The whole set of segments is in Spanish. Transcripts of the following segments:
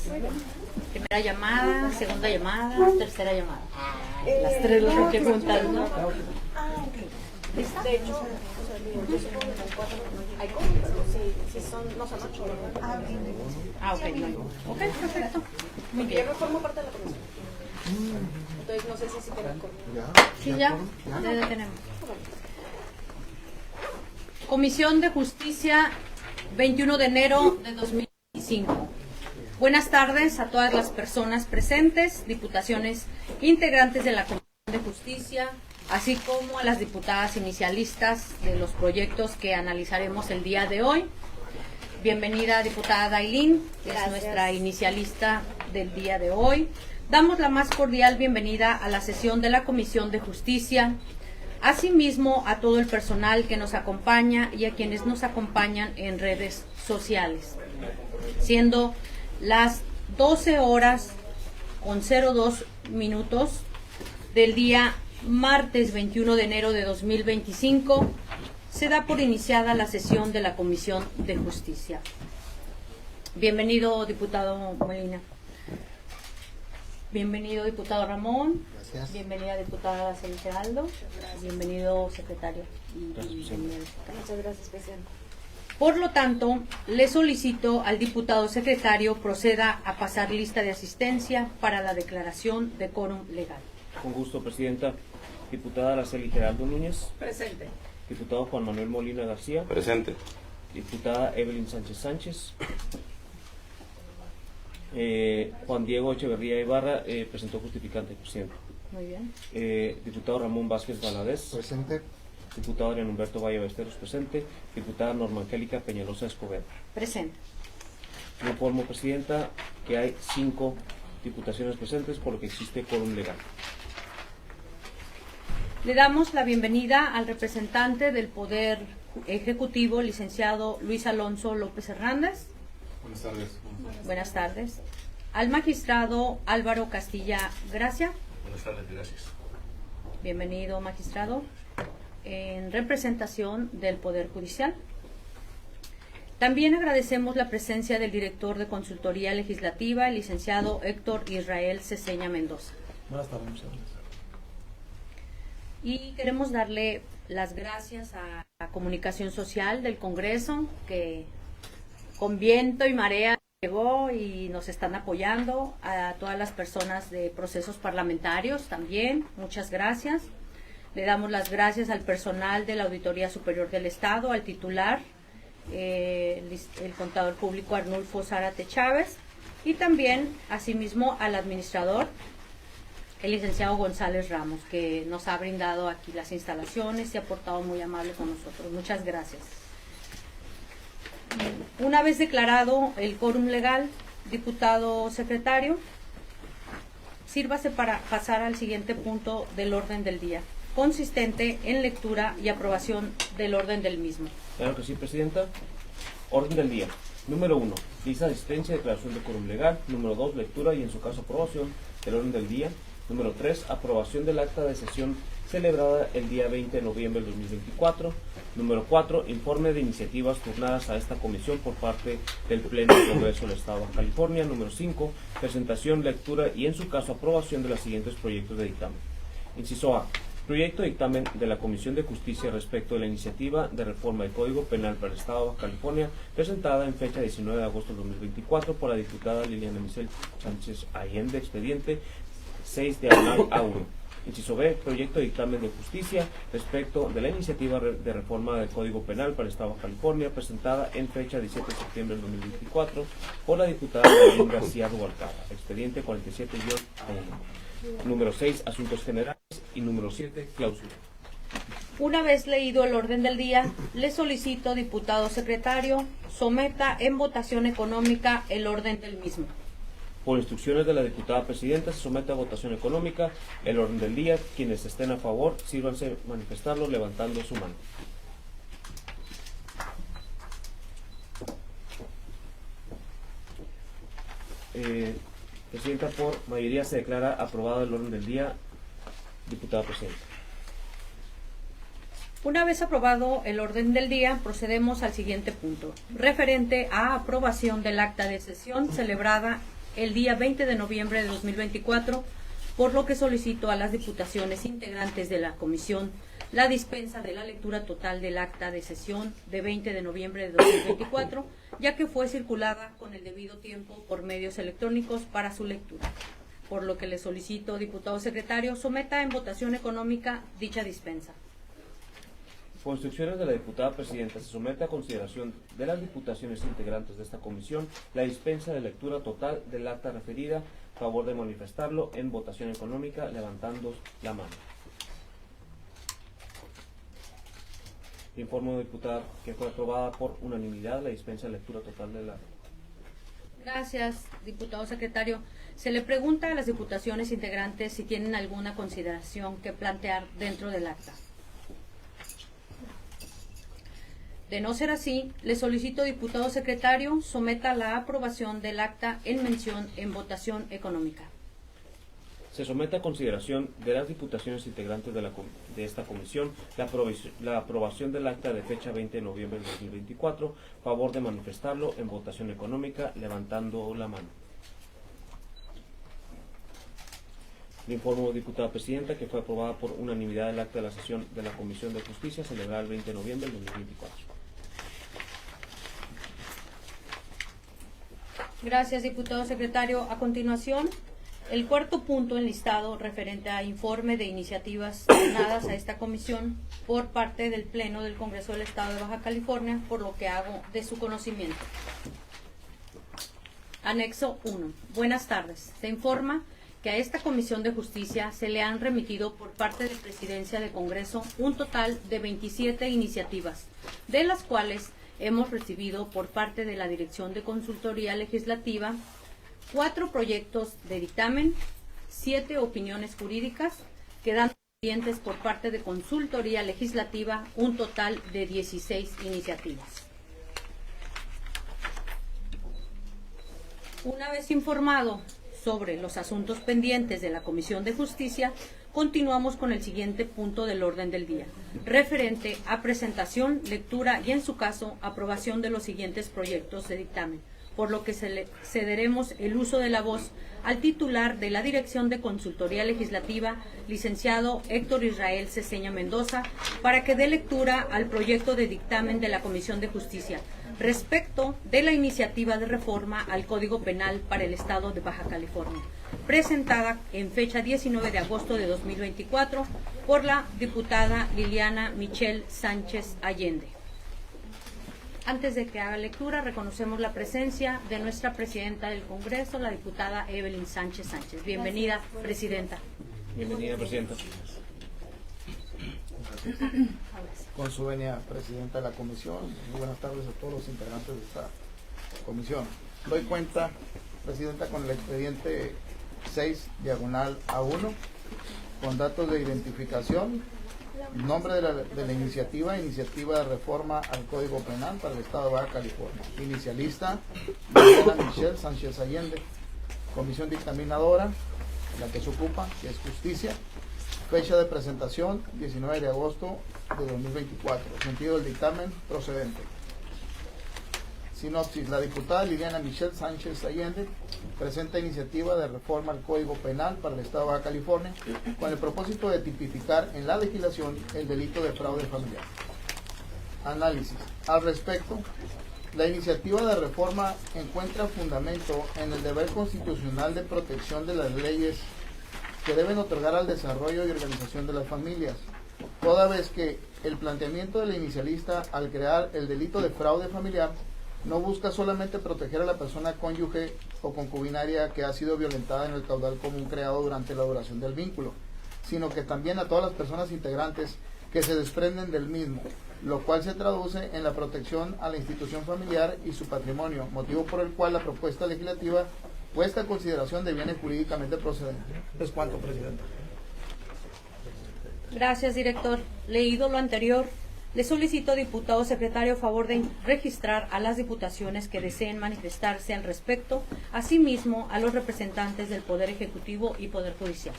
Primera llamada, segunda llamada, tercera llamada. Las tres las hay que contar, ¿no? ¿Lista? De hecho, yo supongo que son 4, hay cosas, pero si son, no son 8. Ok, no. Ok, perfecto. Muy Yo bien. no formo parte de la comisión. Entonces no sé si tengo Sí, ya tenemos. Comisión de Justicia, 21 de enero de 2025. Buenas tardes a todas las personas presentes, diputaciones integrantes de la Comisión de Justicia, así como a las diputadas inicialistas de los proyectos que analizaremos el día de hoy. Bienvenida, diputada Dailín, que es nuestra inicialista del día de hoy. Damos la más cordial bienvenida a la sesión de la Comisión de Justicia, asimismo a todo el personal que nos acompaña y a quienes nos acompañan en redes sociales. Siendo las 12 horas con 02 minutos del día martes 21 de enero de 2025, se da por iniciada la sesión de la Comisión de Justicia. Bienvenido, diputado Molina. Bienvenido, diputado Ramón. Gracias. Bienvenida, diputada Celeste Aldo. Bienvenido, secretario. Muchas gracias, presidente. Por lo tanto, le solicito al diputado secretario proceda a pasar lista de asistencia para la declaración de quórum legal. Con gusto, presidenta. Diputada Araceli Geraldo Núñez. Presente. Diputado Juan Manuel Molina García. Presente. Diputada Evelyn Sánchez Sánchez. Juan Diego Echeverría Ibarra presentó justificante, presidente. Muy bien. Diputado Ramón Vázquez Valadez. Presente. Diputado Adrián Humberto Valle Besteros, presente. Diputada Norma Angélica Peñalosa Escobedo. Presente. Yo informo, presidenta, que hay 5 diputaciones presentes, por lo que existe quórum legal. Le damos la bienvenida al representante del Poder Ejecutivo, licenciado Luis Alonso López Hernández. Buenas tardes. Buenas tardes. Al magistrado Álvaro Castilla Gracia. Buenas tardes, gracias. Bienvenido, magistrado. En representación del Poder Judicial. También agradecemos la presencia del director de Consultoría Legislativa, el licenciado Héctor Israel Ceseña Mendoza. Buenas tardes, muchas gracias. Y queremos darle las gracias a la Comunicación Social del Congreso, que con viento y marea llegó y nos están apoyando, a todas las personas de procesos parlamentarios también, muchas gracias. Le damos las gracias al personal de la Auditoría Superior del Estado, al titular, el contador público Arnulfo Zárate Chávez, y también, asimismo, al administrador, el licenciado González Ramos, que nos ha brindado aquí las instalaciones y ha portado muy amable con nosotros. Muchas gracias. Una vez declarado el quórum legal, diputado secretario, sírvase para pasar al siguiente punto del orden del día, consistente en lectura y aprobación del orden del mismo. Claro que sí, presidenta. Orden del día. Número 1. Lista de asistencia, declaración de quórum legal. Número 2. Lectura y, en su caso, aprobación del orden del día. Número 3. Aprobación del acta de sesión celebrada el día 20 de noviembre de 2024. Número 4. Informe de iniciativas turnadas a esta comisión por parte del Pleno del Congreso del Estado de Baja California. Número 5. Presentación, lectura y, en su caso, aprobación de los siguientes proyectos de dictamen. Inciso A. Proyecto de dictamen de la Comisión de Justicia respecto de la iniciativa de reforma del Código Penal para el Estado de Baja California, presentada en fecha 19 de agosto de 2024 por la diputada Liliana Michelle Sánchez Allende, expediente 6 diagonal A1. Inciso B. Proyecto de dictamen de justicia respecto de la iniciativa de reforma del Código Penal para el Estado de Baja California, presentada en fecha 17 de septiembre de 2024 por la diputada Liliana García Rubalcaba, expediente 47-A1. Número 6, asuntos generales, y número 7, clausura. Una vez leído el orden del día, le solicito, diputado secretario, someta en votación económica el orden del mismo. Por instrucciones de la diputada presidenta, se somete a votación económica el orden del día. Quienes estén a favor, sírvanse manifestarlo levantando su mano. Presidenta, por mayoría se declara aprobado el orden del día. Diputada presidenta. Una vez aprobado el orden del día, procedemos al siguiente punto, referente a aprobación del acta de sesión celebrada el día 20 de noviembre de 2024, por lo que solicito a las diputaciones integrantes de la comisión la dispensa de la lectura total del acta de sesión de 20 de noviembre de 2024, ya que fue circulada con el debido tiempo por medios electrónicos para su lectura. Por lo que le solicito, diputado secretario, someta en votación económica dicha dispensa. Por instrucciones de la diputada presidenta, se somete a consideración de las diputaciones integrantes de esta comisión la dispensa de lectura total del acta referida. Favor de manifestarlo en votación económica levantando la mano. Informo, diputada, que fue aprobada por unanimidad la dispensa de lectura total de la... Gracias, diputado secretario. Se le pregunta a las diputaciones integrantes si tienen alguna consideración que plantear dentro del acta. De no ser así, le solicito, diputado secretario, someta la aprobación del acta en mención en votación económica. Se somete a consideración de las diputaciones integrantes de esta comisión la aprobación del acta de fecha 20 de noviembre de 2024. Favor de manifestarlo en votación económica levantando la mano. Le informo, diputada presidenta, que fue aprobada por unanimidad el acta de la sesión de la Comisión de Justicia celebrada el 20 de noviembre de 2024. Gracias, diputado secretario. A continuación, el cuarto punto enlistado referente a informe de iniciativas donadas a esta comisión por parte del Pleno del Congreso del Estado de Baja California, por lo que hago de su conocimiento. Anexo 1. Buenas tardes. Se informa que a esta Comisión de Justicia se le han remitido por parte de Presidencia de Congreso un total de 27 iniciativas, de las cuales hemos recibido por parte de la Dirección de Consultoría Legislativa 4 proyectos de dictamen, 7 opiniones jurídicas, quedando pendientes por parte de Consultoría Legislativa un total de 16 iniciativas. Una vez informado sobre los asuntos pendientes de la Comisión de Justicia, continuamos con el siguiente punto del orden del día, referente a presentación, lectura y, en su caso, aprobación de los siguientes proyectos de dictamen, por lo que cederemos el uso de la voz al titular de la Dirección de Consultoría Legislativa, licenciado Héctor Israel Ceseña Mendoza, para que dé lectura al proyecto de dictamen de la Comisión de Justicia respecto de la iniciativa de reforma al Código Penal para el Estado de Baja California, presentada en fecha 19 de agosto de 2024 por la diputada Liliana Michelle Sánchez Allende. Antes de que haga lectura, reconocemos la presencia de nuestra presidenta del Congreso, la diputada Evelyn Sánchez Sánchez. Bienvenida, presidenta. Bienvenida, presidenta. Con su venia, presidenta de la comisión, muy buenas tardes a todos los integrantes de esta comisión. Doy cuenta, presidenta, con el expediente 6/A1, con datos de identificación, nombre de la iniciativa de reforma al Código Penal para el Estado de Baja California. Inicialista, Liliana Michelle Sánchez Allende. Comisión dictaminadora, la que se ocupa, que es Justicia. Fecha de presentación, 19 de agosto de 2024. Sentido del dictamen, procedente. Sinopsis. La diputada Liliana Michelle Sánchez Allende presenta iniciativa de reforma al Código Penal para el Estado de Baja California con el propósito de tipificar en la legislación el delito de fraude familiar. Análisis. Al respecto, la iniciativa de reforma encuentra fundamento en el deber constitucional de protección de las leyes que deben otorgar al desarrollo y organización de las familias, toda vez que el planteamiento de la inicialista al crear el delito de fraude familiar no busca solamente proteger a la persona cónyuge o concubinaria que ha sido violentada en el caudal común creado durante la duración del vínculo, sino que también a todas las personas integrantes que se desprenden del mismo, lo cual se traduce en la protección a la institución familiar y su patrimonio, motivo por el cual la propuesta legislativa puesta a consideración deviene jurídicamente procedente. Es cuanto, presidenta. Gracias, director. Leído lo anterior, le solicito, diputado secretario, favor de registrar a las diputaciones que deseen manifestarse al respecto, asimismo a los representantes del Poder Ejecutivo y Poder Judicial.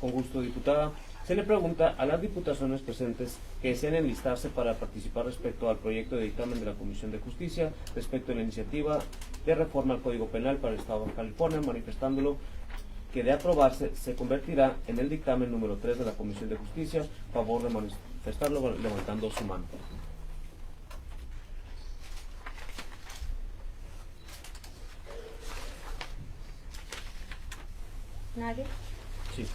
Con gusto, diputada. Se le pregunta a las diputaciones presentes que deseen enlistarse para participar respecto al proyecto de dictamen de la Comisión de Justicia respecto a la iniciativa de reforma al Código Penal para el Estado de California, manifestándolo que de aprobarse se convertirá en el dictamen número 3 de la Comisión de Justicia. Favor de manifestarlo levantando su mano. ¿Nadie? Sí.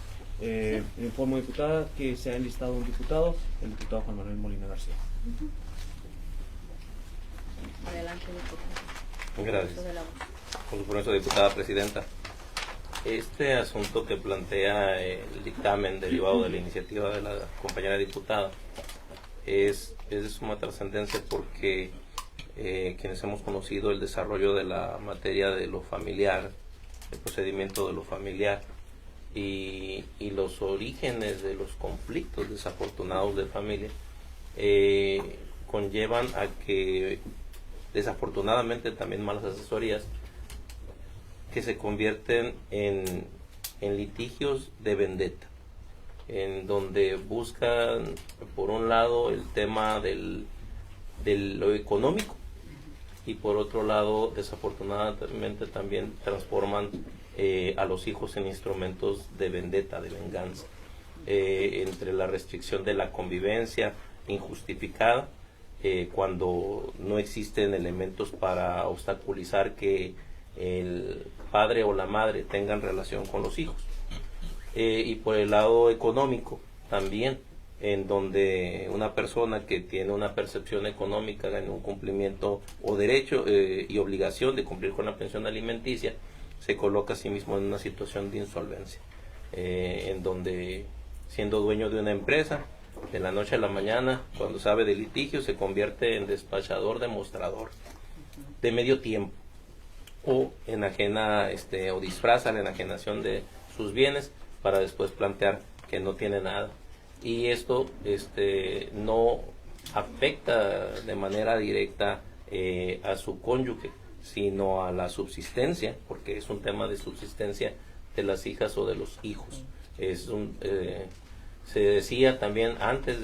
Informo, diputada, que se ha enlistado un diputado, el diputado Juan Manuel Molina García. Adelante, diputado. Gracias. Sobre la voz. Con su permiso, diputada presidenta. Este asunto que plantea el dictamen derivado de la iniciativa de la compañera diputada es de suma trascendencia porque quienes hemos conocido el desarrollo de la materia de lo familiar, el procedimiento de lo familiar y los orígenes de los conflictos desafortunados de familia conllevan a que desafortunadamente también malas asesorías que se convierten en litigios de vendetta, en donde buscan por un lado el tema de lo económico y por otro lado desafortunadamente también transforman a los hijos en instrumentos de vendetta, de venganza, entre la restricción de la convivencia injustificada cuando no existen elementos para obstaculizar que el padre o la madre tengan relación con los hijos, y por el lado económico también, en donde una persona que tiene una percepción económica en un cumplimiento o derecho y obligación de cumplir con la pensión alimenticia, se coloca a sí mismo en una situación de insolvencia, en donde siendo dueño de una empresa, de la noche a la mañana, cuando sabe de litigio, se convierte en despachador, demostrador de medio tiempo, o enajena o disfraza la enajenación de sus bienes para después plantear que no tiene nada. Y esto no afecta de manera directa a su cónyuge, sino a la subsistencia, porque es un tema de subsistencia de las hijas o de los hijos. Se decía también antes,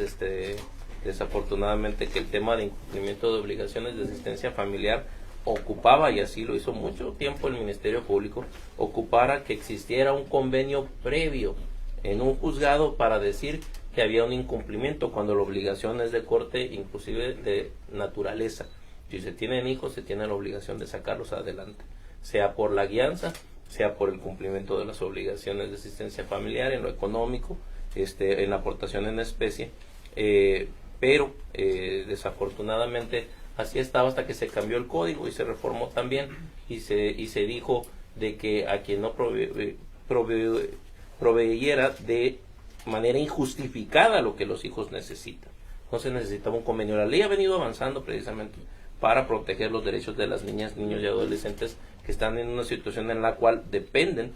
desafortunadamente, que el tema de incumplimiento de obligaciones de asistencia familiar ocupaba, y así lo hizo mucho tiempo el Ministerio Público, ocupara que existiera un convenio previo en un juzgado para decir que había un incumplimiento, cuando la obligación es de corte inclusive de naturaleza. Si se tienen hijos, se tiene la obligación de sacarlos adelante, sea por la guianza, sea por el cumplimiento de las obligaciones de asistencia familiar, en lo económico, en la aportación en especie, pero desafortunadamente así estaba hasta que se cambió el código y se reformó también, y se dijo de que a quien no proveyera de manera injustificada lo que los hijos necesitan. Entonces necesitaba un convenio. La ley ha venido avanzando precisamente para proteger los derechos de las niñas, niños y adolescentes que están en una situación en la cual dependen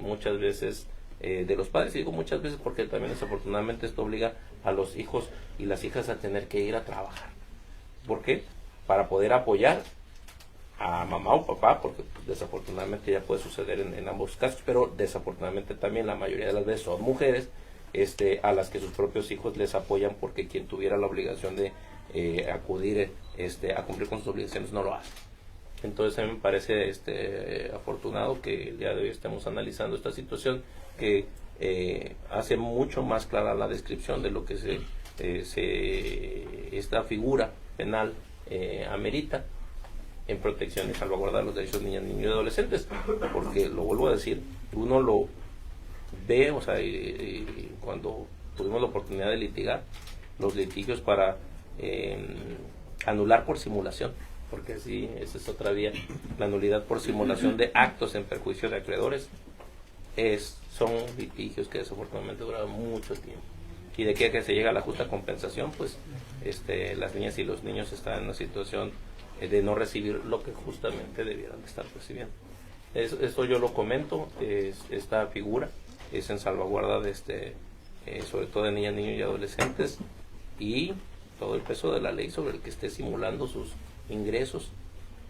muchas veces de los padres. Y digo muchas veces porque también desafortunadamente esto obliga a los hijos y las hijas a tener que ir a trabajar. ¿Por qué? Para poder apoyar a mamá o papá, porque desafortunadamente ya puede suceder en ambos casos, pero desafortunadamente también la mayoría de las veces son mujeres a las que sus propios hijos les apoyan, porque quien tuviera la obligación de acudir a cumplir con sus obligaciones no lo hace. Entonces a mí me parece afortunado que el día de hoy estemos analizando esta situación que hace mucho más clara la descripción de lo que esta figura penal amerita en protección y salvaguardar los derechos de niñas, niños y adolescentes, porque lo vuelvo a decir, uno lo ve, o sea, y cuando tuvimos la oportunidad de litigar los litigios para anular por simulación, porque así esa es otra vía, la nulidad por simulación de actos en perjuicio de acreedores, son litigios que desafortunadamente duran mucho tiempo, y de que se llega a la justa compensación, pues las niñas y los niños están en una situación de no recibir lo que justamente debieran de estar recibiendo. Esto yo lo comento, esta figura es en salvaguarda de sobre todo de niñas, niños y adolescentes, y todo el peso de la ley sobre el que esté simulando sus ingresos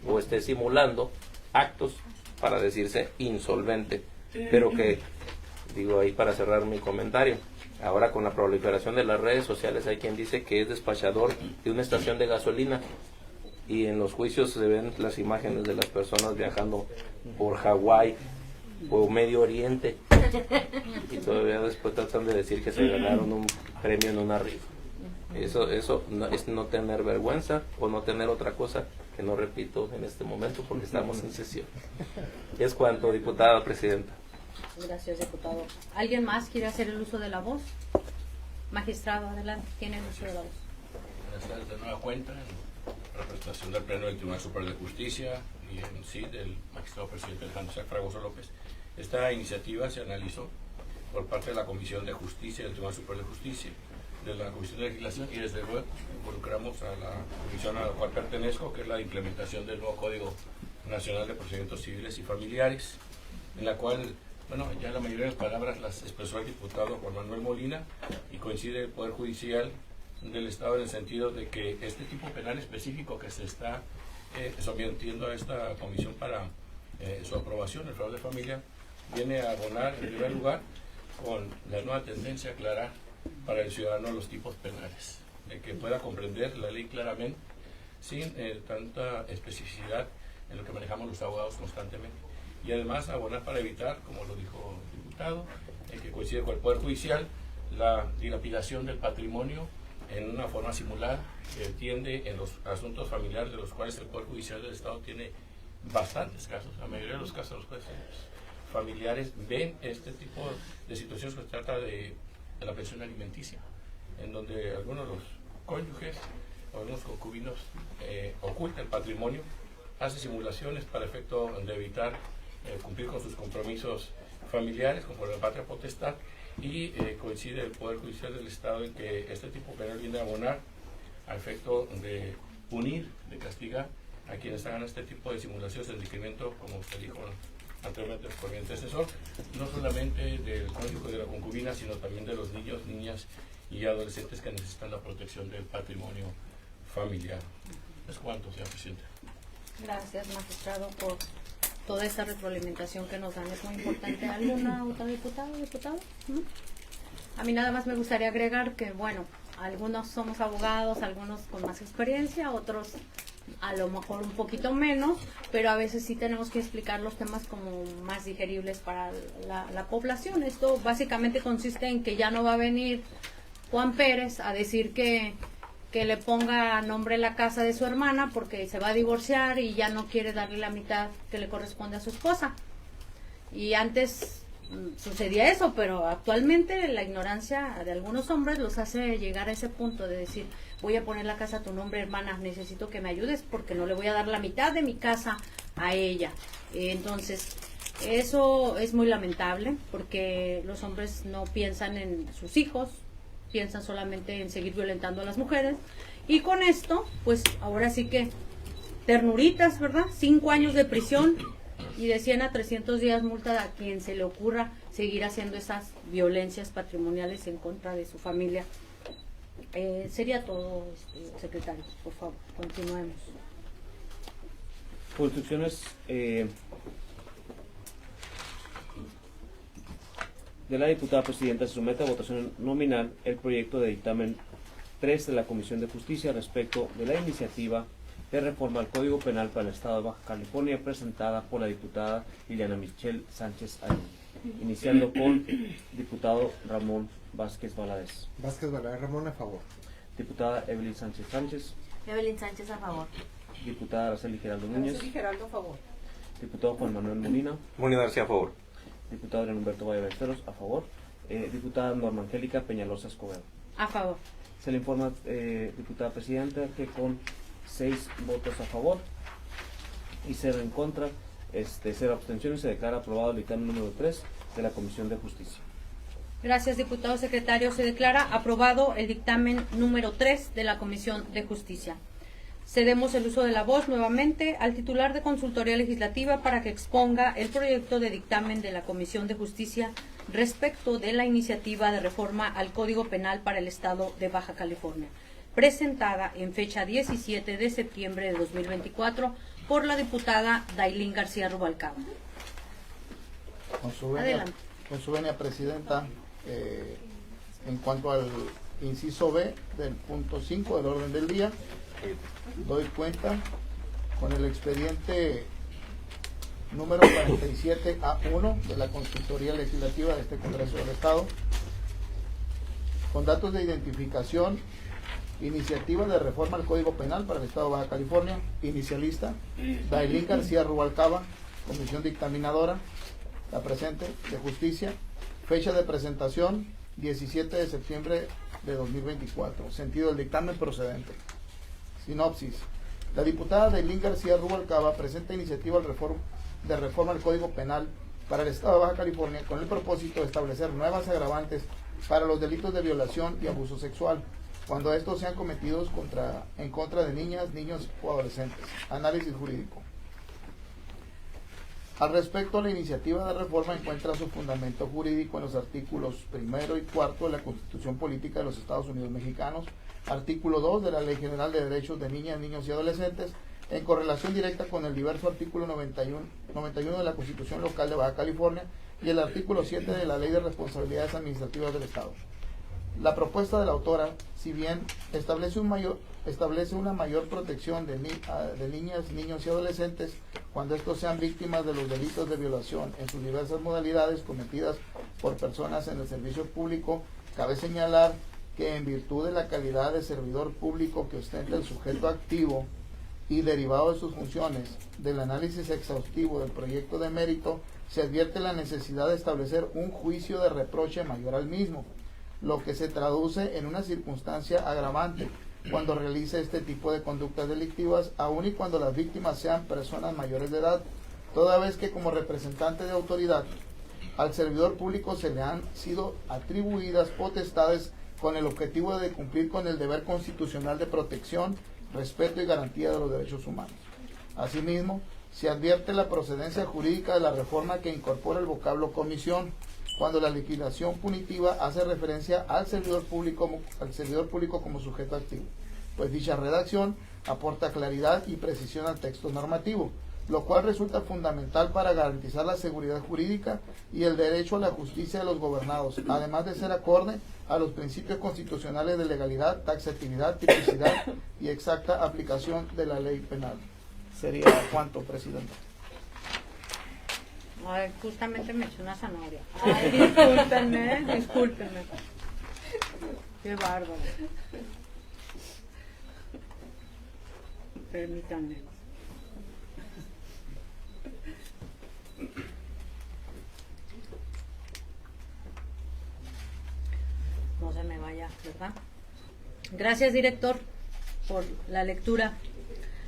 o esté simulando actos para decirse insolvente, pero que, digo ahí para cerrar mi comentario, Ahora con la proliferación de las redes sociales hay quien dice que es despachador de una estación de gasolina y en los juicios se ven las imágenes de las personas viajando por Hawái o Medio Oriente y todavía después tratan de decir que se ganaron un premio en una rifa. Eso no, es no tener vergüenza o no tener otra cosa que no repito en este momento porque estamos en sesión. Es cuanto, diputada presidenta. Gracias, diputado. ¿Alguien más quiere hacer el uso de la voz? Magistrado, adelante, tiene el uso de la voz. Buenas tardes de nueva cuenta, en representación del Pleno del Tribunal Superior de Justicia y en sí del magistrado presidente Alejandro Isaac Fragoso López. Esta iniciativa se analizó por parte de la Comisión de Justicia del Tribunal Superior de Justicia, de la Comisión de Legislación y desde luego involucramos a la comisión a la cual pertenezco, que es la implementación del nuevo Código Nacional de Procedimientos Civiles y Familiares, en la cual, bueno, ya la mayoría de las palabras las expresó el diputado Juan Manuel Molina y coincide el Poder Judicial del Estado en el sentido de que este tipo penal específico que se está sometiendo a esta comisión para su aprobación, el fraude de familia, viene a abonar en primer lugar con la nueva tendencia a aclarar para el ciudadano los tipos penales, de que pueda comprender la ley claramente sin tanta especificidad en lo que manejamos los abogados constantemente. Y además abonar para evitar, como lo dijo el diputado, que coincide con el Poder Judicial, la dilapidación del patrimonio en una forma simulada que tiende en los asuntos familiares de los cuales el Poder Judicial del Estado tiene bastantes casos. La mayoría de los casos de los jueces familiares ven este tipo de situaciones que se trata de la pensión alimenticia, en donde algunos de los cónyuges o algunos concubinos ocultan el patrimonio, hace simulaciones para efecto de evitar cumplir con sus compromisos familiares, como la patria potestad, y coincide el Poder Judicial del Estado en que este tipo penal viene a abonar a efecto de punir, de castigar a quienes hagan este tipo de simulaciones de enriquecimiento, como usted dijo anteriormente por mi antecesor, no solamente del cónyuge de la concubina, sino también de los niños, niñas y adolescentes que necesitan la protección del patrimonio familiar. Es cuanto, señor presidente. Gracias, magistrado, por toda esta retroalimentación que nos dan. Es muy importante. ¿Alguna otra diputado? ¿No? A mí nada más me gustaría agregar que, bueno, algunos somos abogados, algunos con más experiencia, otros a lo mejor un poquito menos, pero a veces sí tenemos que explicar los temas como más digeribles para la población. Esto básicamente consiste en que ya no va a venir Juan Pérez a decir que le ponga a nombre la casa de su hermana porque se va a divorciar y ya no quiere darle la mitad que le corresponde a su esposa. Y antes sucedía eso, pero actualmente la ignorancia de algunos hombres los hace llegar a ese punto de decir: voy a poner la casa a tu nombre, hermana, necesito que me ayudes porque no le voy a dar la mitad de mi casa a ella. Entonces, eso es muy lamentable porque los hombres no piensan en sus hijos, piensan solamente en seguir violentando a las mujeres. Y con esto, pues ahora sí que ternuritas, ¿verdad? 5 años de prisión y de 100 a 300 días multa a quien se le ocurra seguir haciendo esas violencias patrimoniales en contra de su familia. Sería todo, secretario, por favor, continuemos. Por instrucciones de la diputada presidenta, se somete a votación nominal el proyecto de dictamen 3 de la Comisión de Justicia respecto de la iniciativa de reforma al Código Penal para el Estado de Baja California presentada por la diputada Liliana Michelle Sánchez Allende, iniciando con diputado Ramón Vázquez Valadez. Vázquez Valadez Ramón, a favor. Diputada Evelyn Sánchez Sánchez. Evelyn Sánchez, a favor. Diputada Araceli Geraldo Núñez. Araceli Geraldo, a favor. Diputado Juan Manuel Molina. Molina García, a favor. Diputado Adrián Humberto Valle Ballesteros, a favor. Diputada Norma Angélica Peñalosa Escobedo. A favor. Se le informa, diputada presidenta, que con 6 votos a favor y 0 en contra, 0 abstenciones, se declara aprobado el dictamen número 3 de la Comisión de Justicia. Gracias, diputado secretario. Se declara aprobado el dictamen número 3 de la Comisión de Justicia. Cedemos el uso de la voz nuevamente al titular de Consultoría Legislativa para que exponga el proyecto de dictamen de la Comisión de Justicia respecto de la iniciativa de reforma al Código Penal para el Estado de Baja California, presentada en fecha 17 de septiembre de 2024 por la diputada Dailín García Rubalcaba. Con su venia, presidenta, En cuanto al inciso B del punto 5 del orden del día, doy cuenta con el expediente número 47A1 de la Consultoría Legislativa de este Congreso del Estado, con datos de identificación, iniciativa de reforma al Código Penal para el Estado de Baja California, inicialista, Dailín García Rubalcaba, comisión dictaminadora, la presente, de justicia, fecha de presentación, 17 de septiembre de 2024, sentido del dictamen procedente. Sinopsis. La diputada Dailín García Rubalcaba presenta iniciativa de reforma al Código Penal para el Estado de Baja California con el propósito de establecer nuevas agravantes para los delitos de violación y abuso sexual, cuando estos sean cometidos en contra de niñas, niños o adolescentes. Análisis jurídico. Al respecto, la iniciativa de reforma encuentra su fundamento jurídico en los artículos 1 y 4 de la Constitución Política de los Estados Unidos Mexicanos, artículo 2 de la Ley General de Derechos de Niñas, Niños y Adolescentes, en correlación directa con el diverso artículo 91 de la Constitución Local de Baja California y el artículo 7 de la Ley de Responsabilidades Administrativas del Estado. La propuesta de la autora, si bien establece una mayor protección de niñas, niños y adolescentes cuando estos sean víctimas de los delitos de violación en sus diversas modalidades cometidas por personas en el servicio público, cabe señalar que en virtud de la calidad de servidor público que ostenta el sujeto activo y derivado de sus funciones, del análisis exhaustivo del proyecto de mérito, se advierte la necesidad de establecer un juicio de reproche mayor al mismo, lo que se traduce en una circunstancia agravante cuando realice este tipo de conductas delictivas, aun y cuando las víctimas sean personas mayores de edad, toda vez que como representante de autoridad al servidor público se le han sido atribuidas potestades con el objetivo de cumplir con el deber constitucional de protección, respeto y garantía de los derechos humanos. Asimismo, se advierte la procedencia jurídica de la reforma que incorpora el vocablo comisión, cuando la legislación punitiva hace referencia al servidor público como sujeto activo, pues dicha redacción aporta claridad y precisión al texto normativo, lo cual resulta fundamental para garantizar la seguridad jurídica y el derecho a la justicia de los gobernados, además de ser acorde a los principios constitucionales de legalidad, taxatividad, tipicidad y exacta aplicación de la ley penal. ¿Sería cuánto, Presidente? Ay, justamente me eché una zanahoria. Ay, discúlpenme. Qué bárbaro. Permítanme. No se me vaya, ¿verdad? Gracias, director, por la lectura.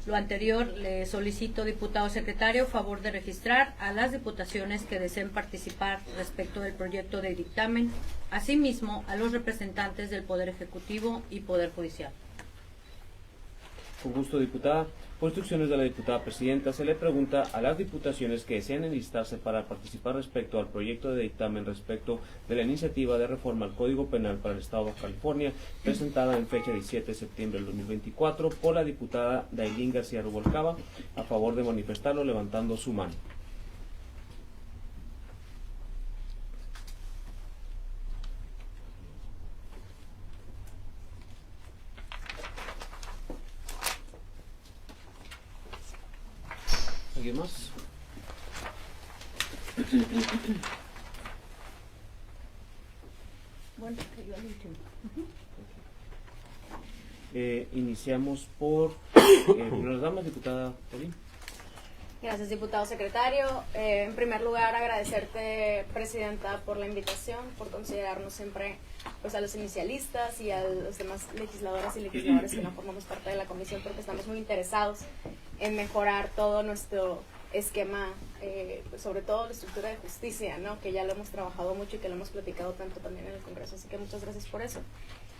Lo anterior, le solicito, diputado secretario, favor de registrar a las diputaciones que deseen participar respecto del proyecto de dictamen, asimismo a los representantes del Poder Ejecutivo y Poder Judicial. Con gusto, diputada. Por instrucciones de la diputada presidenta, se le pregunta a las diputaciones que desean enlistarse para participar respecto al proyecto de dictamen respecto de la iniciativa de reforma al Código Penal para el Estado de Baja California, presentada en fecha 17 de septiembre del 2024 por la diputada Dailín García Rubalcaba, a favor de manifestarlo levantando su mano. ¿Alguien más? Bueno, que yo al último. Iniciamos por las damas, diputada Dailín. Gracias, diputado secretario. En primer lugar, agradecerte, presidenta, por la invitación, por considerarnos siempre pues a los inicialistas y a los demás legisladoras y legisladores que no formamos parte de la comisión, porque estamos muy interesados en mejorar todo nuestro esquema, pues sobre todo la estructura de justicia, ¿no? Que ya lo hemos trabajado mucho y que lo hemos platicado tanto también en el Congreso, así que muchas gracias por eso.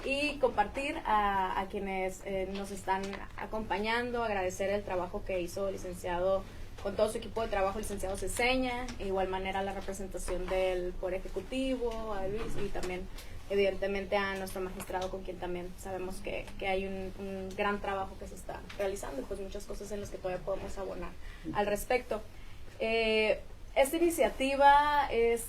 Y compartir a quienes nos están acompañando, agradecer el trabajo que hizo el licenciado, con todo su equipo de trabajo, el licenciado Ceseña, de igual manera la representación del Poder Ejecutivo, a Luis, y también evidentemente a nuestro magistrado, con quien también sabemos que hay un gran trabajo que se está realizando y pues muchas cosas en las que todavía podemos abonar al respecto. Esta iniciativa es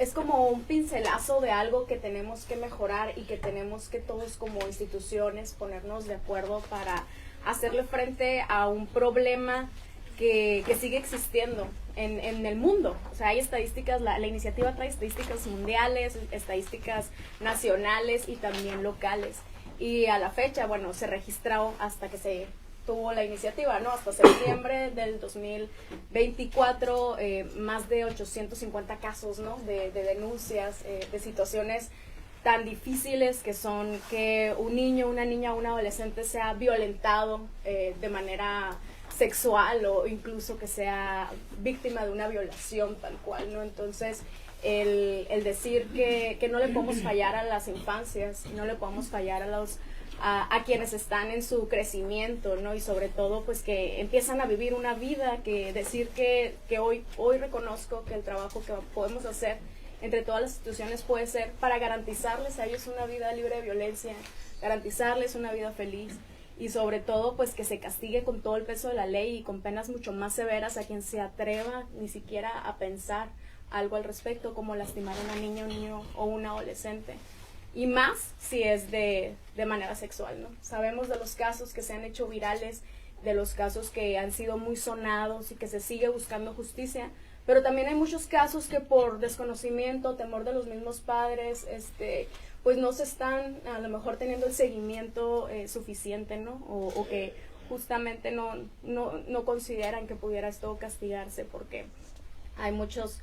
es como un pincelazo de algo que tenemos que mejorar y que tenemos que todos como instituciones ponernos de acuerdo para hacerle frente a un problema que sigue existiendo en el mundo. O sea, hay estadísticas, la iniciativa trae estadísticas mundiales, estadísticas nacionales y también locales. Y a la fecha, bueno, se registró hasta que se tuvo la iniciativa, ¿no? Hasta septiembre del 2024, más de 850 casos, ¿no? De denuncias, de situaciones tan difíciles que son que un niño, una niña, un adolescente sea violentado de manera sexual o incluso que sea víctima de una violación tal cual, ¿no? Entonces, el decir que no le podemos fallar a las infancias, no le podemos fallar a quienes están en su crecimiento, ¿no? Y sobre todo, pues que empiezan a vivir una vida, que decir que hoy reconozco que el trabajo que podemos hacer entre todas las instituciones puede ser para garantizarles a ellos una vida libre de violencia, garantizarles una vida feliz y sobre todo, pues que se castigue con todo el peso de la ley y con penas mucho más severas a quien se atreva ni siquiera a pensar algo al respecto, como lastimar a una niña, un niño o un adolescente. Y más si es de manera sexual, ¿no? Sabemos de los casos que se han hecho virales, de los casos que han sido muy sonados y que se sigue buscando justicia, pero también hay muchos casos que por desconocimiento, temor de los mismos padres, pues no se están a lo mejor teniendo el seguimiento suficiente, ¿no? O que justamente no consideran que pudiera esto castigarse porque hay muchos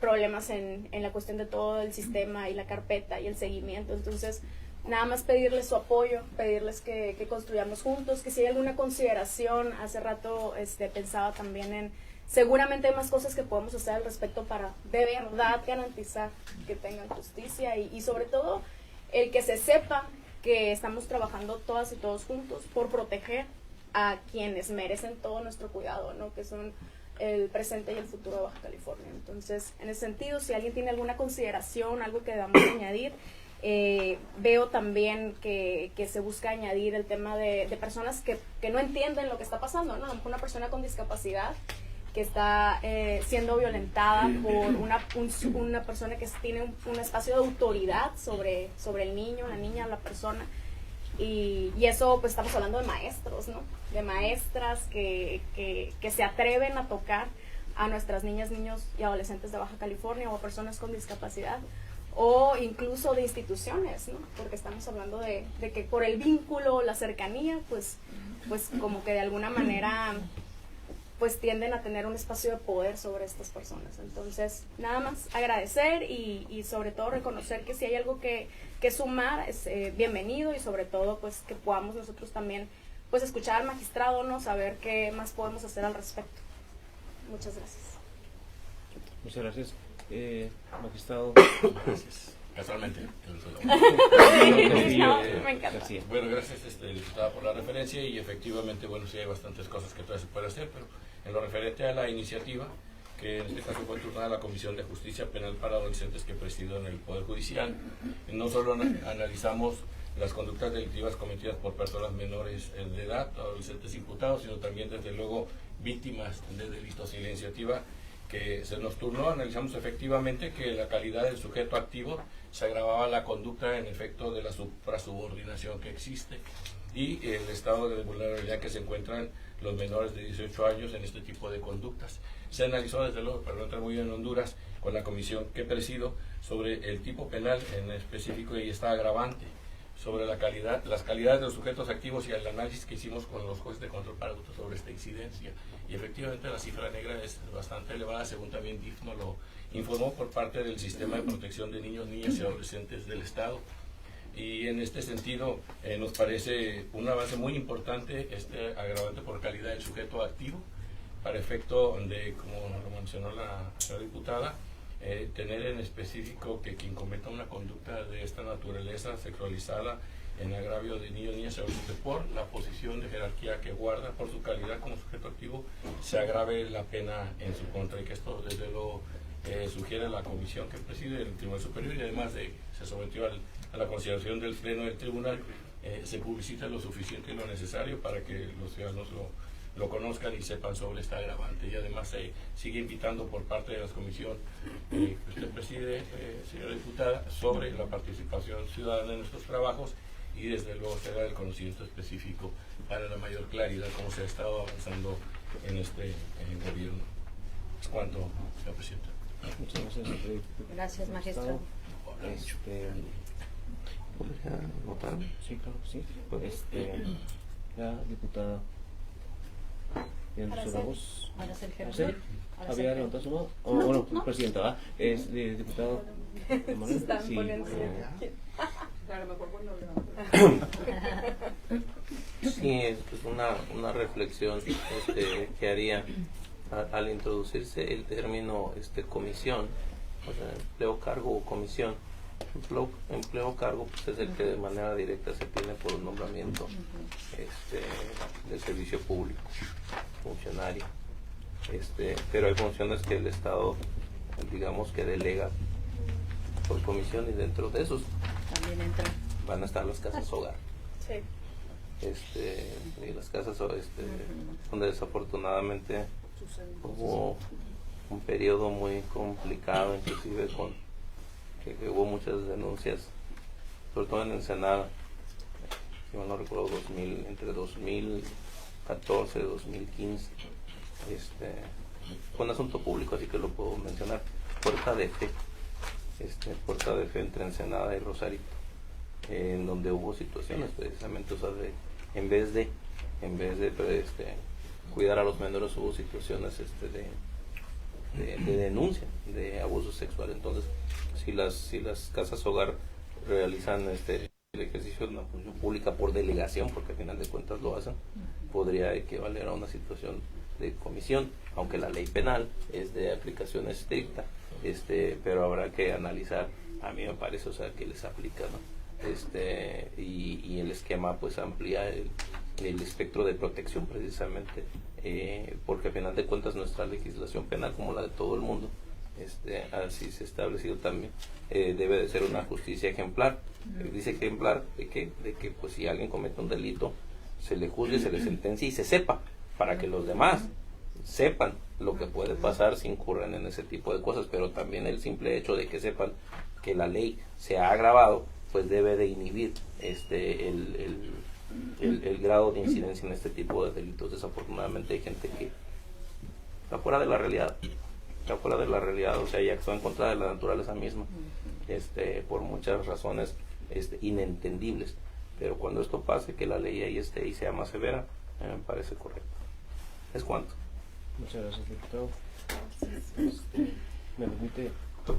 problemas en la cuestión de todo el sistema y la carpeta y el seguimiento. Entonces, nada más pedirles su apoyo, pedirles que construyamos juntos, que si hay alguna consideración, hace rato pensaba también en, seguramente hay más cosas que podemos hacer al respecto para de verdad garantizar que tengan justicia y sobre todo el que se sepa que estamos trabajando todas y todos juntos por proteger a quienes merecen todo nuestro cuidado, ¿no? Que son el presente y el futuro de Baja California. Entonces, en ese sentido, si alguien tiene alguna consideración, algo que debamos añadir, veo también que se busca añadir el tema de personas que no entienden lo que está pasando, ¿no? A lo mejor una persona con discapacidad que está siendo violentada por una persona que tiene un espacio de autoridad sobre el niño, la niña, la persona. Y eso, pues estamos hablando de maestros, ¿no? De maestras que se atreven a tocar a nuestras niñas, niños y adolescentes de Baja California o a personas con discapacidad o incluso de instituciones, ¿no? Porque estamos hablando de que por el vínculo, la cercanía, pues como que de alguna manera pues tienden a tener un espacio de poder sobre estas personas. Entonces, nada más agradecer y sobre todo reconocer que si hay algo que sumar es bienvenido y sobre todo pues que podamos nosotros también pues escuchar al magistrado, ¿no? Saber qué más podemos hacer al respecto. Muchas gracias. Muchas gracias. Magistrado. Gracias. Casualmente. Me encanta. Bueno, gracias diputada por la referencia y efectivamente, bueno, sí hay bastantes cosas que todavía se puede hacer, pero en lo referente a la iniciativa, que en este caso fue turnada a la Comisión de Justicia Penal para Adolescentes que presido en el Poder Judicial, no solo analizamos las conductas delictivas cometidas por personas menores de edad, adolescentes imputados, sino también desde luego víctimas de delitos. Y la iniciativa que se nos turnó, analizamos efectivamente que la calidad del sujeto activo se agravaba la conducta en efecto de la suprasubordinación que existe y el estado de vulnerabilidad que se encuentran los menores de 18 años en este tipo de conductas. Se analizó desde luego, para no entrar muy en Honduras, con la comisión que presido sobre el tipo penal en específico y esta agravante sobre las calidades de los sujetos activos y el análisis que hicimos con los jueces de control para adultos sobre esta incidencia. Y efectivamente la cifra negra es bastante elevada, según también DIF nos lo informó por parte del Sistema de Protección de Niños, Niñas y Adolescentes del Estado. Y en este sentido nos parece un avance muy importante este agravante por calidad del sujeto activo, para efecto de, como lo mencionó la señora diputada, tener en específico que quien cometa una conducta de esta naturaleza sexualizada en agravio de niños, niñas y adolescentes por la posición de jerarquía que guarda, por su calidad como sujeto activo, se agrave la pena en su contra, y que esto desde luego sugiere la comisión que preside el Tribunal Superior, y además de se sometió a la consideración del Pleno del Tribunal, se publicita lo suficiente y lo necesario para que los ciudadanos lo conozcan y sepan sobre esta agravante. Y además se sigue invitando por parte de la comisión que usted preside, señora diputada, sobre la participación ciudadana en nuestros trabajos y desde luego se da el conocimiento específico para la mayor claridad cómo se ha estado avanzando en este gobierno. Es cuanto, señora presidenta. Muchas gracias. Gracias, magistrado. ¿Podría votar? Sí, claro que sí. La diputada Araceli. la voz. Araceli Araceli, Gerardo. ¿había levantado su mano? Oh, No, bueno, no. presidenta, ¿va? Es diputado Manuel. Se están Sí, poniendo. Sí, es una reflexión que haría al introducirse el término comisión, o sea, empleo, cargo o comisión. Empleo cargo pues es el que de manera directa se tiene por un nombramiento del servicio público, funcionario. Pero hay funciones que el Estado, digamos, que delega por comisión, y dentro de esos También entra. van a estar las casas hogar. Sí. Y las casas donde desafortunadamente hubo un periodo muy complicado, inclusive que hubo muchas denuncias, sobre todo en Ensenada, si mal no recuerdo, entre 2014 y 2015. Fue un asunto público, así que lo puedo mencionar. Puerta de Fe entre Ensenada y Rosarito, en donde hubo situaciones precisamente, o sea, en vez de cuidar a los menores, hubo situaciones de denuncia de abuso sexual. Entonces, si las casas hogar realizan el ejercicio de una función pública por delegación, porque al final de cuentas lo hacen, podría equivaler a una situación de comisión, aunque la ley penal es de aplicación estricta, pero habrá que analizar, a mí me parece, o sea, que les aplica, ¿no? Y el esquema pues amplía el espectro de protección precisamente, porque al final de cuentas nuestra legislación penal, como la de todo el mundo, así se ha establecido también, debe de ser una justicia ejemplar. Dice ejemplar de que pues si alguien comete un delito, se le juzgue, se le sentencie y se sepa, para que los demás sepan lo que puede pasar si incurren en ese tipo de cosas. Pero también el simple hecho de que sepan que la ley se ha agravado, pues debe de inhibir el grado de incidencia en este tipo de delitos. Desafortunadamente hay gente que está fuera de la realidad, o sea, y actúa en contra de la naturaleza misma, por muchas razones inentendibles. Pero cuando esto pase, que la ley ahí esté y sea más severa, me parece correcto. Es cuanto. Muchas gracias, diputado. ¿Me permite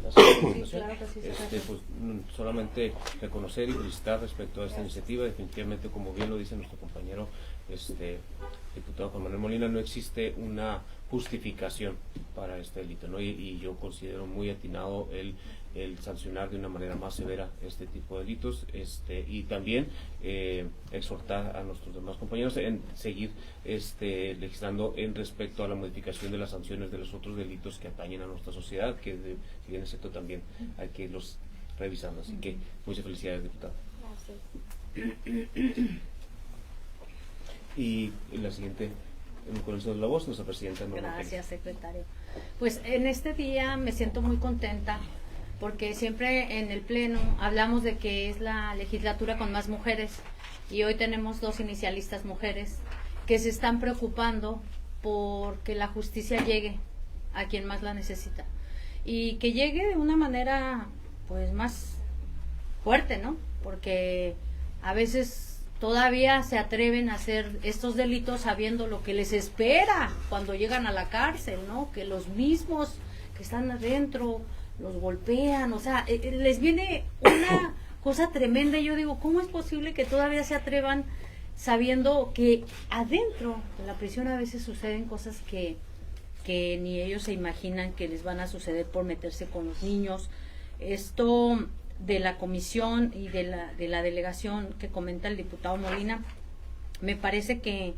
hacer una presentación? Claro que sí, secretario. Pues solamente reconocer y felicitar respecto a esta iniciativa. Definitivamente, como bien lo dice nuestro compañero diputado Juan Manuel Molina, no existe una justificación para este delito, ¿no? Y yo considero muy atinado el sancionar de una manera más severa este tipo de delitos, y también exhortar a nuestros demás compañeros en seguir legislando en respecto a la modificación de las sanciones de los otros delitos que atañen a nuestra sociedad, que si bien es cierto también hay que irlos revisando. Así que muchas felicidades, diputado. Gracias. Y la siguiente, con el uso de la voz, nuestra presidenta Norma Pérez. Gracias, secretario. Pues en este día me siento muy contenta porque siempre en el Pleno hablamos de que es la legislatura con más mujeres y hoy tenemos 2 inicialistas mujeres que se están preocupando por que la justicia llegue a quien más la necesita y que llegue de una manera pues más fuerte, ¿no? Porque a veces todavía se atreven a hacer estos delitos sabiendo lo que les espera cuando llegan a la cárcel, ¿no? Que los mismos que están adentro los golpean, o sea, les viene una cosa tremenda. Y yo digo, ¿cómo es posible que todavía se atrevan sabiendo que adentro de la prisión a veces suceden cosas que ni ellos se imaginan que les van a suceder por meterse con los niños? Esto de la comisión y de la delegación que comenta el diputado Molina, me parece que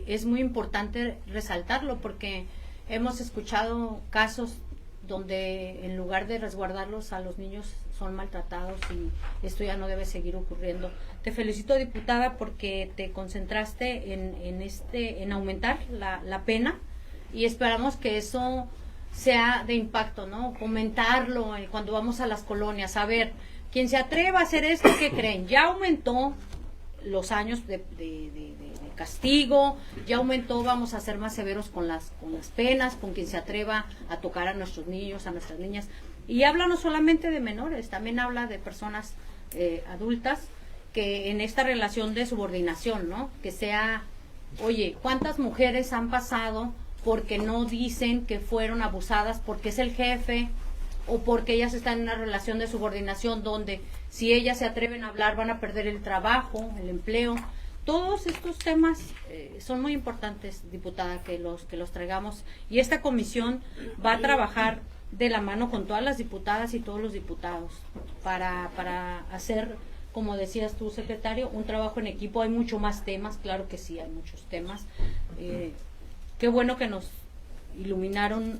es muy importante resaltarlo porque hemos escuchado casos donde en lugar de resguardarlos a los niños son maltratados, y esto ya no debe seguir ocurriendo. Te felicito, diputada, porque te concentraste en aumentar la pena, y esperamos que eso sea de impacto, ¿no? Comentarlo cuando vamos a las colonias. A ver, quien se atreva a hacer esto, ¿qué creen? Ya aumentó los años de castigo, ya aumentó, vamos a ser más severos con las penas, con quien se atreva a tocar a nuestros niños, a nuestras niñas. Y habla no solamente de menores, también habla de personas adultas, que en esta relación de subordinación, ¿no? Que sea, oye, ¿cuántas mujeres han pasado porque no dicen que fueron abusadas porque es el jefe, o porque ellas están en una relación de subordinación donde si ellas se atreven a hablar van a perder el trabajo, el empleo? Todos estos temas son muy importantes, diputada, que los traigamos, y esta comisión va a trabajar de la mano con todas las diputadas y todos los diputados para hacer, como decías tú, secretario, un trabajo en equipo. Hay mucho más temas, claro que sí, hay muchos temas. Qué bueno que nos iluminaron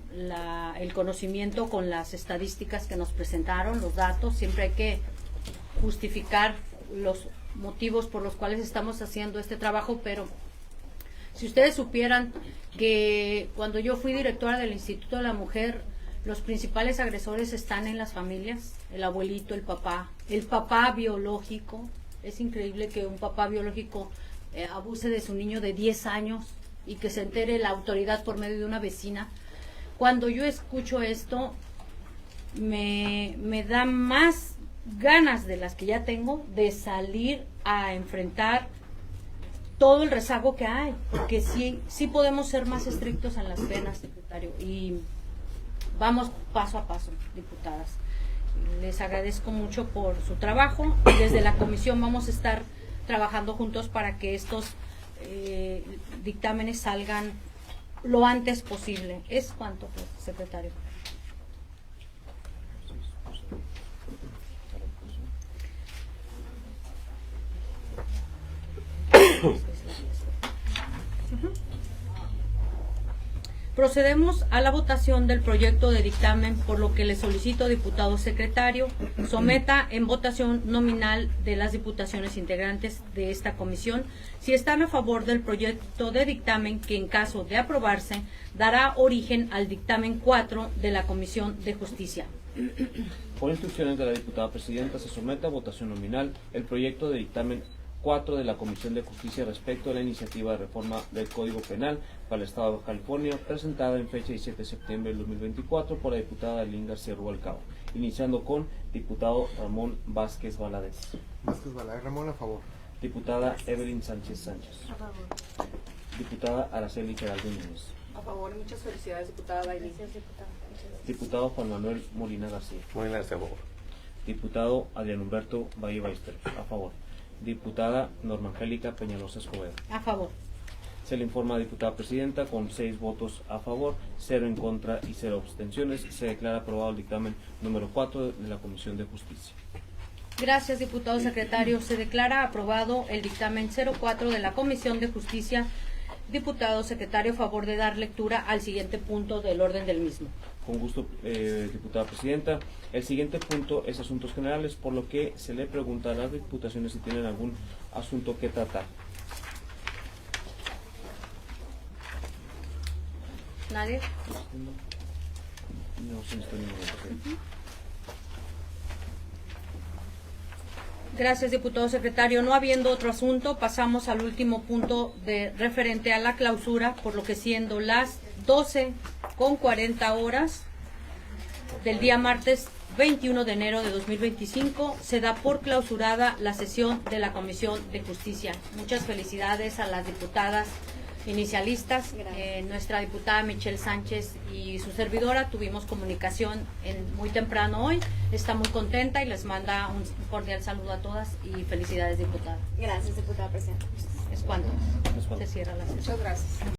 el conocimiento con las estadísticas que nos presentaron, los datos. Siempre hay que justificar los motivos por los cuales estamos haciendo este trabajo, pero si ustedes supieran que cuando yo fui directora del Instituto de la Mujer, los principales agresores están en las familias, el abuelito, el papá biológico. Es increíble que un papá biológico abuse de su niño de 10 años y que se entere la autoridad por medio de una vecina. Cuando yo escucho esto, me da más ganas de las que ya tengo de salir a enfrentar todo el rezago que hay, porque sí podemos ser más estrictos en las penas, secretario, y vamos paso a paso, diputadas. Les agradezco mucho por su trabajo, y desde la comisión vamos a estar trabajando juntos para que estos dictámenes salgan lo antes posible. ¿Es cuánto, pues, secretario? Procedemos a la votación del proyecto de dictamen, por lo que le solicito, diputado secretario, someta en votación nominal de las diputaciones integrantes de esta comisión si están a favor del proyecto de dictamen, que en caso de aprobarse dará origen al dictamen 4 de la Comisión de Justicia. Por instrucciones de la diputada presidenta, se somete a votación nominal el proyecto de dictamen 4 de la Comisión de Justicia respecto a la iniciativa de reforma del Código Penal para el Estado de Baja California, presentada en fecha 17 de septiembre del 2024 por la diputada Aileen García Rubalcaba, iniciando con diputado Ramón Vázquez Valadez. Ramón, a favor. Diputada Evelyn Sánchez Sánchez. A favor. Diputada Araceli Geraldo Núñez. A favor, y muchas felicidades, diputada Bailey. Gracias, diputada. Muchas gracias. Diputado Juan Manuel Molina García. Muy bien, a favor. Diputado Adrián Humberto Valle Ballester. A favor. Diputada Norma Angélica Peñalosa Escobedo. A favor. Se le informa a la diputada presidenta, con 6 votos a favor, 0 en contra y 0 abstenciones, se declara aprobado el dictamen número 4 de la Comisión de Justicia. Gracias, diputado secretario. Se declara aprobado el dictamen 04 de la Comisión de Justicia. Diputado secretario, a favor de dar lectura al siguiente punto del orden del mismo. Con gusto, diputada presidenta. El siguiente punto es asuntos generales, por lo que se le pregunta a las diputaciones si tienen algún asunto que tratar. ¿Nadie? No se necesita ningún. Gracias, diputado secretario. No habiendo otro asunto, pasamos al último punto referente a la clausura, por lo que siendo las 12:40 del día martes 21 de enero de 2025, se da por clausurada la sesión de la Comisión de Justicia. Muchas felicidades a las diputadas inicialistas. Nuestra diputada Michelle Sánchez y su servidora tuvimos comunicación muy temprano hoy. Está muy contenta y les manda un cordial saludo a todas y felicidades, diputada. Gracias, diputada presidenta. Es cuanto. Es cuanto. Se cierra la sesión. Muchas gracias.